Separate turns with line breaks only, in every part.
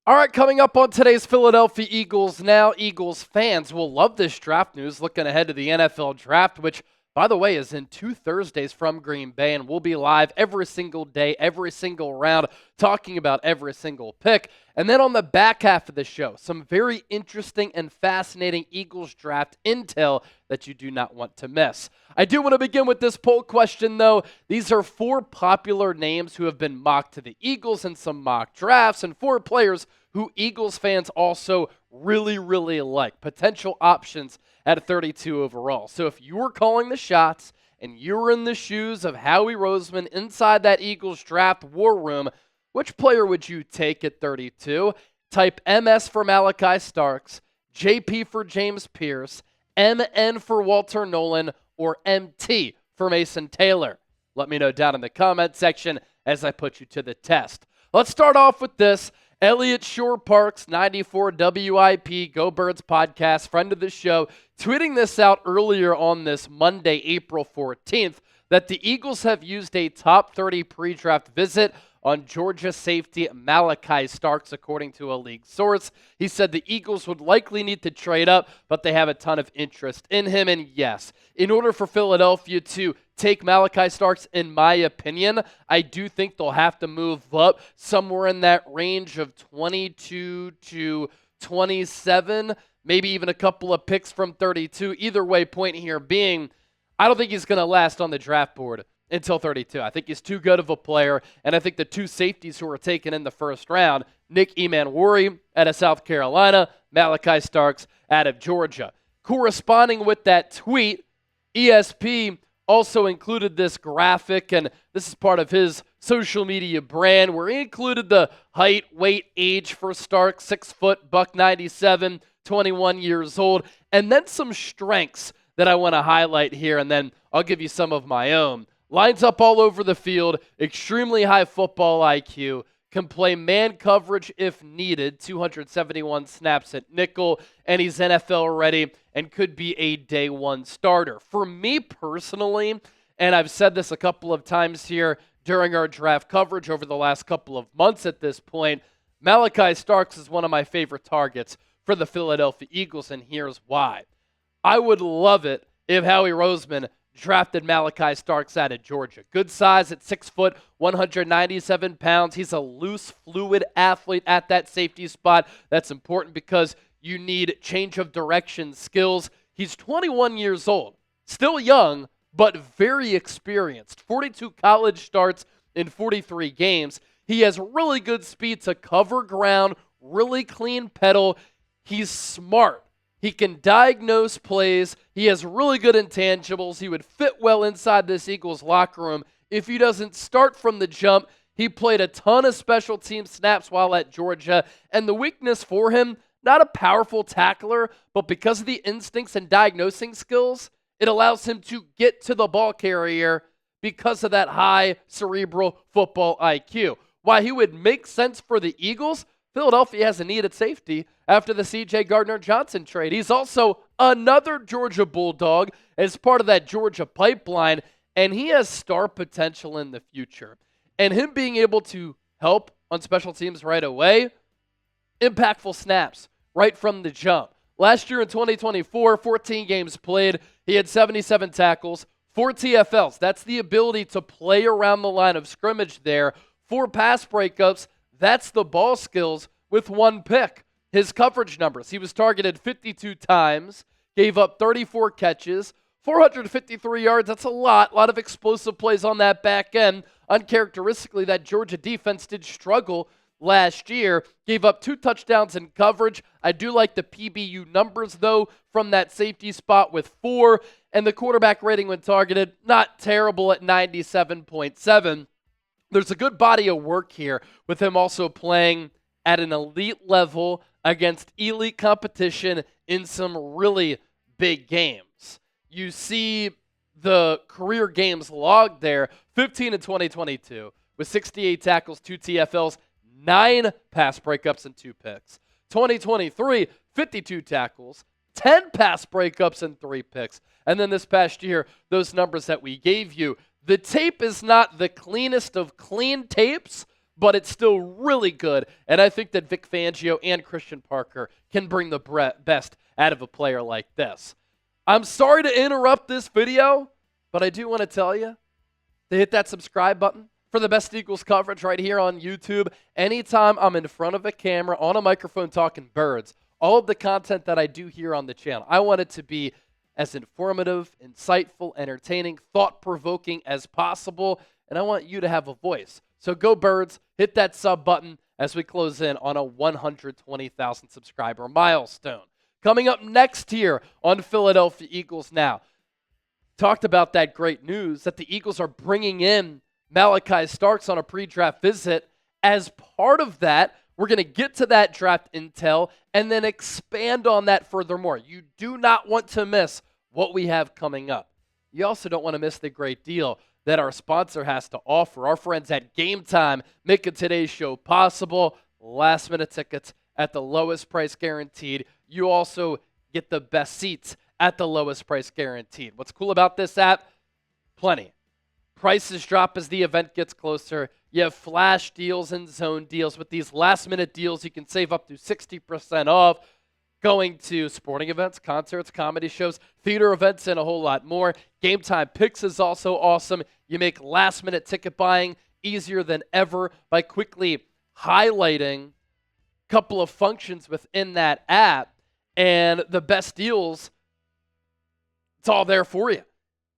All right, coming up on today's Philadelphia Eagles Now, Eagles fans will love this draft news looking ahead to the NFL draft, which, by the way, is in 2 Thursdays from Green Bay, and we'll be live every single day, every single round, talking about every single pick. And then on the back half of the show, some very interesting and fascinating Eagles draft intel that you do not want to miss. I do want to begin with this poll question, though. These are 4 popular names who have been mocked to the Eagles in some mock drafts, and 4 players who Eagles fans also really like. Potential options at 32 overall. So if you were calling the shots and you were in the shoes of Howie Roseman inside that Eagles draft war room, which player would you take at 32? Type MS for Malaki Starks, JP for James Pierce, MN for Walter Nolan, or MT for Mason Taylor. Let me know down in the comment section as I put you to the test. Let's start off with this. Elliot Shore Parks, 94 WIP, Go Birds podcast, friend of the show, tweeting this out earlier on this Monday, April 14th, that the Eagles have used a top 30 pre-draft visit on Georgia safety Malaki Starks, according to a league source. He said the Eagles would likely need to trade up, but they have a ton of interest in him. And yes, in order for Philadelphia to take Malaki Starks, in my opinion, I do think they'll have to move up somewhere in that range of 22 to 27, maybe even a couple of picks from 32. Either way, point here being, I don't think he's going to last on the draft board until 32. I think he's too good of a player, and I think the 2 safeties who were taken in the first round, Nick Emanwari out of South Carolina, Malaki Starks out of Georgia. Corresponding with that tweet, ESP also included this graphic, and this is part of his social media brand, where he included the height, weight, age for Starks, 6 foot, buck 97, 21 years old, and then some strengths that I want to highlight here, and then I'll give you some of my own. Lines up all over the field, extremely high football IQ, can play man coverage if needed, 271 snaps at nickel, and he's NFL ready and could be a day one starter. For me personally, and I've said this a couple of times here during our draft coverage over the last couple of months at this point, Malaki Starks is one of my favorite targets for the Philadelphia Eagles, and here's why. I would love it if Howie Roseman drafted Malaki Starks out of Georgia. Good size at 6 foot, 197 pounds. He's a loose, fluid athlete at that safety spot. That's important because you need change of direction skills. He's 21 years old, still young, but very experienced. 42 college starts in 43 games. He has really good speed to cover ground, really clean pedal. He's smart. He can diagnose plays. He has really good intangibles. He would fit well inside this Eagles locker room. If he doesn't start from the jump, he played a ton of special team snaps while at Georgia. And the weakness for him, not a powerful tackler, but because of the instincts and diagnosing skills, it allows him to get to the ball carrier because of that high cerebral football IQ. Why he would make sense for the Eagles, Philadelphia has a need at safety after the C.J. Gardner-Johnson trade. He's also another Georgia Bulldog as part of that Georgia pipeline, and he has star potential in the future. And him being able to help on special teams right away, impactful snaps right from the jump. Last year in 2024, 14 games played, he had 77 tackles, 4 TFLs. That's the ability to play around the line of scrimmage there. 4 pass breakups. That's the ball skills with 1 pick. His coverage numbers, he was targeted 52 times, gave up 34 catches, 453 yards. That's a lot of explosive plays on that back end. Uncharacteristically, that Georgia defense did struggle last year, gave up 2 touchdowns in coverage. I do like the PBU numbers, though, from that safety spot with 4, and the quarterback rating when targeted, not terrible at 97.7. There's a good body of work here with him also playing at an elite level against elite competition in some really big games. You see the career games logged there, 15 in 2022 with 68 tackles, 2 TFLs, 9 pass breakups, and 2 picks. 2023, 52 tackles, 10 pass breakups, and 3 picks. And then this past year, those numbers that we gave you, the tape is not the cleanest of clean tapes, but it's still really good. And I think that Vic Fangio and Christian Parker can bring the best out of a player like this. I'm sorry to interrupt this video, but I do want to tell you to hit that subscribe button for the best Eagles coverage right here on YouTube. Anytime I'm in front of a camera, on a microphone talking birds, all of the content that I do here on the channel, I want it to be as informative, insightful, entertaining, thought-provoking as possible, and I want you to have a voice. So go Birds, hit that sub button as we close in on a 120,000 subscriber milestone. Coming up next here on Philadelphia Eagles Now, talked about that great news that the Eagles are bringing in Malaki Starks on a pre-draft visit. As part of that, we're going to get to that draft intel and then expand on that furthermore. You do not want to miss what we have coming up. You also don't want to miss the great deal that our sponsor has to offer. Our friends at Game Time making today's show possible. Last-minute tickets at the lowest price guaranteed. You also get the best seats at the lowest price guaranteed. What's cool about this app? Plenty. Prices drop as the event gets closer. You have flash deals and zone deals. With these last-minute deals, you can save up to 60% off going to sporting events, concerts, comedy shows, theater events, and a whole lot more. Game Time Picks is also awesome. You make last-minute ticket buying easier than ever by quickly highlighting a couple of functions within that app, and the best deals, it's all there for you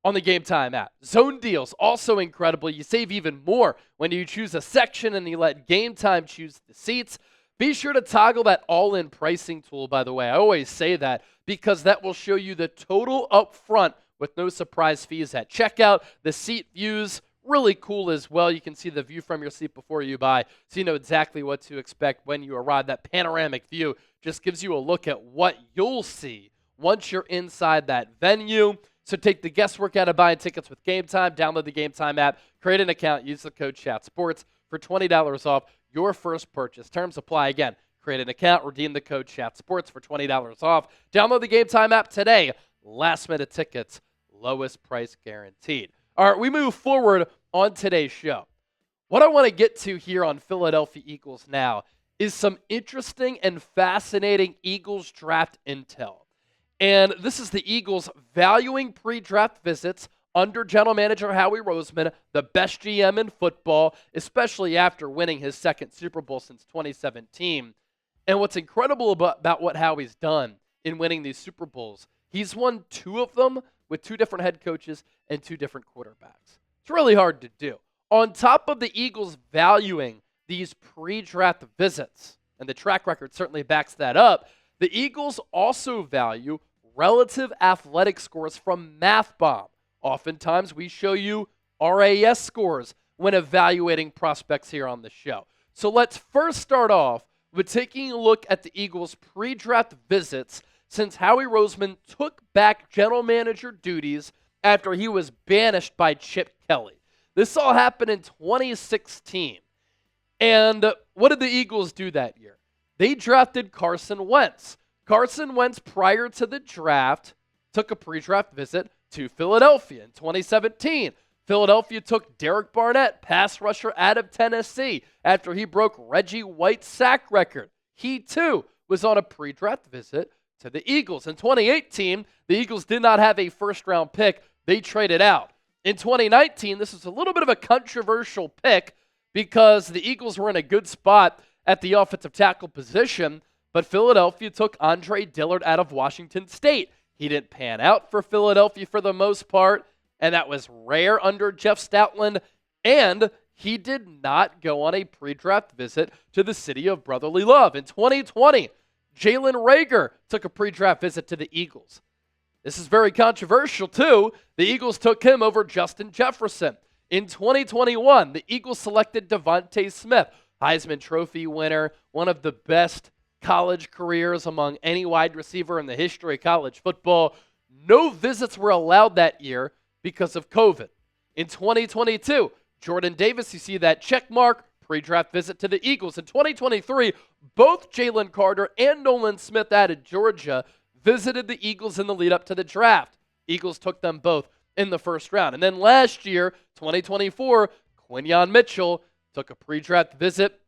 on the Game Time app. Zone deals, also incredible. You save even more when you choose a section and you let Game Time choose the seats. Be sure to toggle that all-in pricing tool, by the way. I always say that because that will show you the total up front with no surprise fees at checkout. The seat views, really cool as well. You can see the view from your seat before you buy, so you know exactly what to expect when you arrive. That panoramic view just gives you a look at what you'll see once you're inside that venue. So take the guesswork out of buying tickets with Game Time. Download the Game Time app, create an account, use the code CHATSPORTS for $20 off your first purchase. Terms apply. Again, create an account, redeem the code CHATSPORTS for $20 off. Download the Game Time app today. Last-minute tickets, lowest price guaranteed. All right, we move forward on today's show. What I want to get to here on Philadelphia Eagles Now is some interesting and fascinating Eagles draft intel. And this is the Eagles valuing pre-draft visits under general manager Howie Roseman, the best GM in football, especially after winning his second Super Bowl since 2017. And what's incredible about what Howie's done in winning these Super Bowls, he's won 2 of them with 2 different head coaches and 2 different quarterbacks. It's really hard to do. On top of the Eagles valuing these pre-draft visits, and the track record certainly backs that up, the Eagles also value relative athletic scores from MathBomb. Oftentimes, we show you RAS scores when evaluating prospects here on the show. So let's first start off with taking a look at the Eagles' pre-draft visits since Howie Roseman took back general manager duties after he was banished by Chip Kelly. This all happened in 2016. And what did the Eagles do that year? They drafted Carson Wentz. Carson Wentz, prior to the draft, took a pre-draft visit to Philadelphia in 2017. Philadelphia took Derek Barnett, pass rusher out of Tennessee, after he broke Reggie White's sack record. He, too, was on a pre-draft visit to the Eagles. In 2018, the Eagles did not have a first-round pick. They traded out. In 2019, this was a little bit of a controversial pick because the Eagles were in a good spot at the offensive tackle position, but Philadelphia took Andre Dillard out of Washington State. He didn't pan out for Philadelphia for the most part, and that was rare under Jeff Stoutland, and he did not go on a pre-draft visit to the city of brotherly love. In 2020, Jalen Reagor took a pre-draft visit to the Eagles. This is very controversial, too. The Eagles took him over Justin Jefferson. In 2021, the Eagles selected Devontae Smith, Heisman Trophy winner, one of the best college careers among any wide receiver in the history of college football. No visits were allowed that year because of COVID. In 2022, Jordan Davis, you see that check mark, pre-draft visit to the Eagles. In 2023, both Jalen Carter and Nolan Smith out of Georgia visited the Eagles in the lead up to the draft. Eagles took them both in the first round. And then last year, 2024, Quinyon Mitchell took a pre-draft visit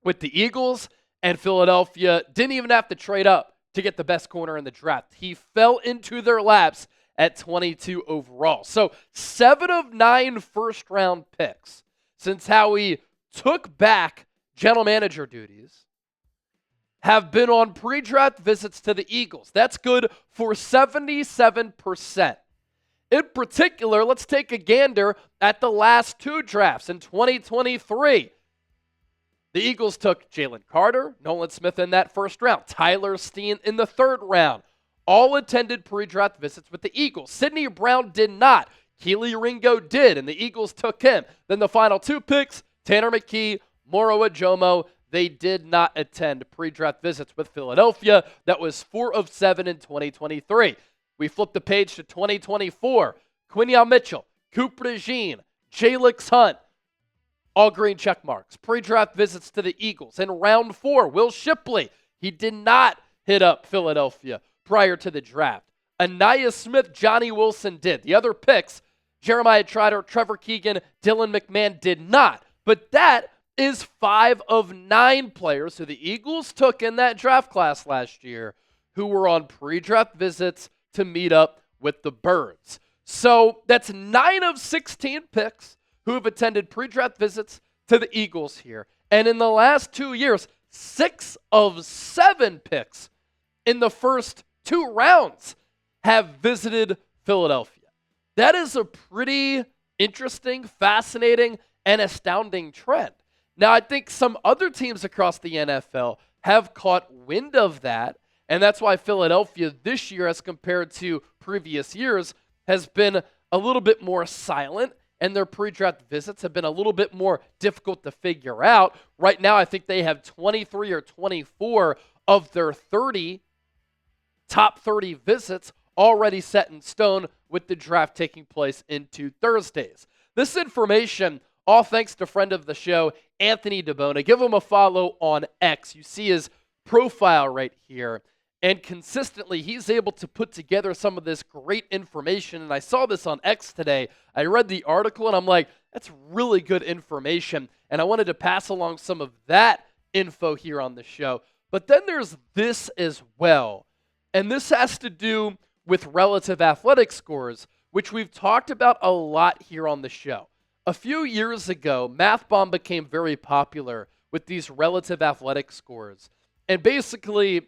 with the Eagles, and Philadelphia didn't even have to trade up to get the best corner in the draft. He fell into their laps at 22 overall. So 7 of 9 first-round picks since Howie took back general manager duties have been on pre-draft visits to the Eagles. That's good for 77%. In particular, let's take a gander at the last 2 drafts in 2023. The Eagles took Jalen Carter, Nolan Smith in that first round, Tyler Steen in the 3rd round. All attended pre-draft visits with the Eagles. Sidney Brown did not. Keely Ringo did, and the Eagles took him. Then the final 2 picks, Tanner McKee, Moro Ajomo, they did not attend pre-draft visits with Philadelphia. That was 4 of 7 in 2023. We flip the page to 2024. Quinion Mitchell, Cooper DeJean, Jalix Hunt, all green check marks. Pre-draft visits to the Eagles. In round 4, Will Shipley, he did not hit up Philadelphia prior to the draft. Anaya Smith, Johnny Wilson did. The other picks, Jeremiah Trotter, Trevor Keegan, Dylan McMahon did not. But that is 5 of 9 players who the Eagles took in that draft class last year who were on pre-draft visits to meet up with the Birds. So that's 9 of 16 picks who have attended pre-draft visits to the Eagles here. And in the last 2 years, 6 of 7 picks in the first 2 rounds have visited Philadelphia. That is a pretty interesting, fascinating, and astounding trend. Now, I think some other teams across the NFL have caught wind of that, and that's why Philadelphia this year, as compared to previous years, has been a little bit more silent, and their pre-draft visits have been a little bit more difficult to figure out. Right now, I think they have 23 or 24 of their 30 top 30 visits already set in stone, with the draft taking place in 2 Thursdays. This information, all thanks to friend of the show, Anthony DeBona. Give him a follow on X. You see his profile right here. And consistently, he's able to put together some of this great information. And I saw this on X today. I read the article, and I'm like, that's really good information. And I wanted to pass along some of that info here on the show. But then there's this as well. And this has to do with relative athletic scores, which we've talked about a lot here on the show. A few years ago, MathBomb became very popular with these relative athletic scores. And basically,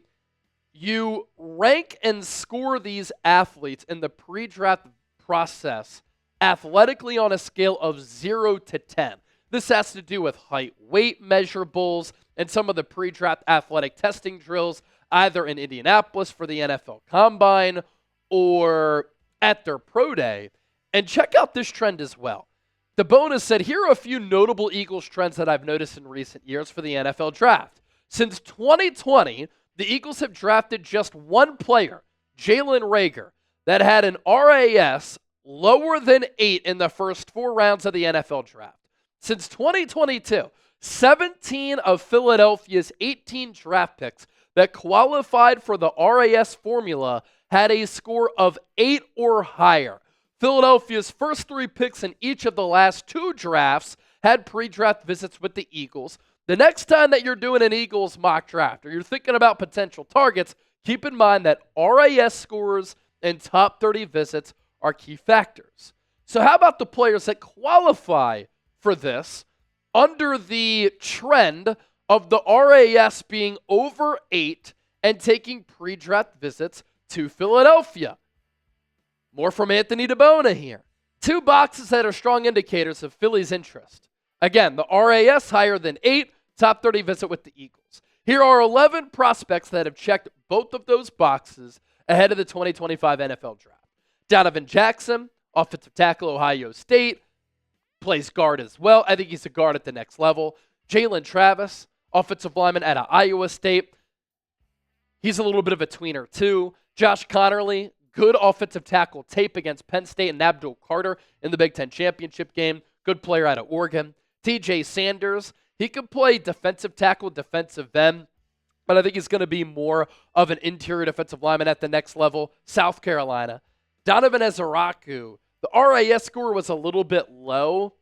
you rank and score these athletes in the pre-draft process athletically on a scale of 0 to 10. This has to do with height, weight measurables, and some of the pre-draft athletic testing drills, either in Indianapolis for the NFL Combine or at their pro day. And check out this trend as well. The bonus said, here are a few notable Eagles trends that I've noticed in recent years for the NFL draft. Since 2020, the Eagles have drafted just one player, Jalen Reagor, that had an RAS lower than 8 in the first 4 rounds of the NFL draft. Since 2022, 17 of Philadelphia's 18 draft picks that qualified for the RAS formula had a score of 8 or higher. Philadelphia's first 3 picks in each of the last 2 drafts had pre-draft visits with the Eagles. The next time that you're doing an Eagles mock draft or you're thinking about potential targets, keep in mind that RAS scores and top 30 visits are key factors. So how about the players that qualify for this under the trend of the RAS being over 8 and taking pre-draft visits to Philadelphia? More from Anthony DeBona here. 2 boxes that are strong indicators of Philly's interest. Again, the RAS higher than 8, top 30 visit with the Eagles. Here are 11 prospects that have checked both of those boxes ahead of the 2025 NFL Draft. Donovan Jackson, offensive tackle, Ohio State, plays guard as well. I think he's a guard at the next level. Jalen Travis, offensive lineman out of Iowa State. He's a little bit of a tweener too. Josh Connerly, good offensive tackle tape against Penn State and Abdul Carter in the Big Ten championship game. Good player out of Oregon. TJ Sanders, he could play defensive tackle, defensive end, but I think he's going to be more of an interior defensive lineman at the next level. South Carolina. Donovan Ezaraku, the RAS score was a little bit low,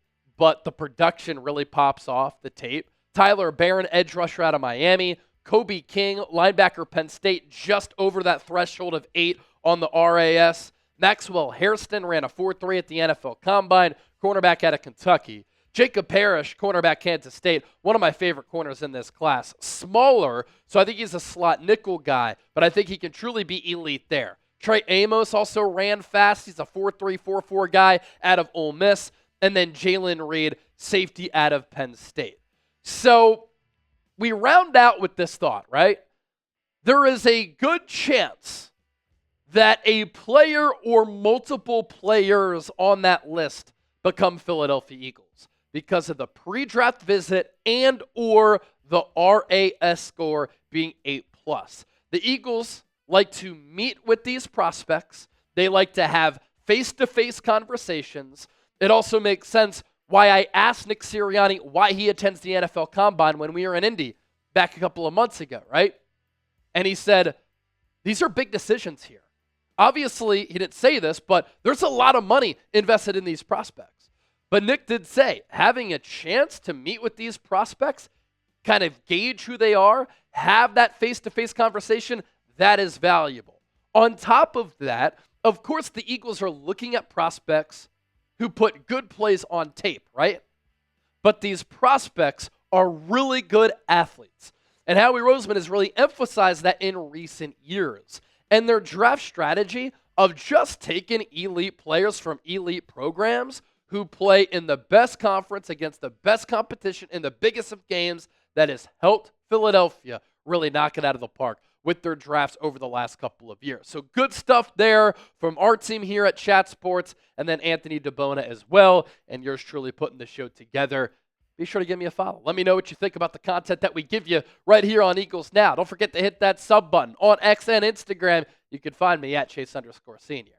but the production really pops off the tape. Tyler Barron, edge rusher out of Miami. Kobe King, linebacker, Penn State, just over that threshold of 8 on the RAS. Maxwell Hairston ran a 4.3 at the NFL Combine, cornerback out of Kentucky. Jacob Parrish, cornerback, Kansas State, one of my favorite corners in this class. Smaller, so I think he's a slot nickel guy, but I think he can truly be elite there. Trey Amos also ran fast. He's a 4.3, 4.4 guy out of Ole Miss. And then Jalen Reed, safety out of Penn State. So we round out with this thought, right? There is a good chance that a player or multiple players on that list become Philadelphia Eagles because of the pre-draft visit and or the RAS score being 8+. The Eagles like to meet with these prospects. They like to have face-to-face conversations. It also makes sense why I asked Nick Sirianni why he attends the NFL Combine when we were in Indy back a couple of months ago, right? And he said, these are big decisions here. Obviously, he didn't say this, but there's a lot of money invested in these prospects. But Nick did say having a chance to meet with these prospects, kind of gauge who they are, have that face-to-face conversation, that is valuable. On top of that, of course, the Eagles are looking at prospects who put good plays on tape, right? But these prospects are really good athletes. And Howie Roseman has really emphasized that in recent years. And their draft strategy of just taking elite players from elite programs who play in the best conference against the best competition in the biggest of games, that has helped Philadelphia really knock it out of the park with their drafts over the last couple of years. So good stuff there from our team here at Chat Sports, and then Anthony DeBona as well, and yours truly putting the show together. Be sure to give me a follow. Let me know what you think about the content that we give you right here on Eagles Now. Don't forget to hit that sub button on X and Instagram. You can find me at Chase_Senior.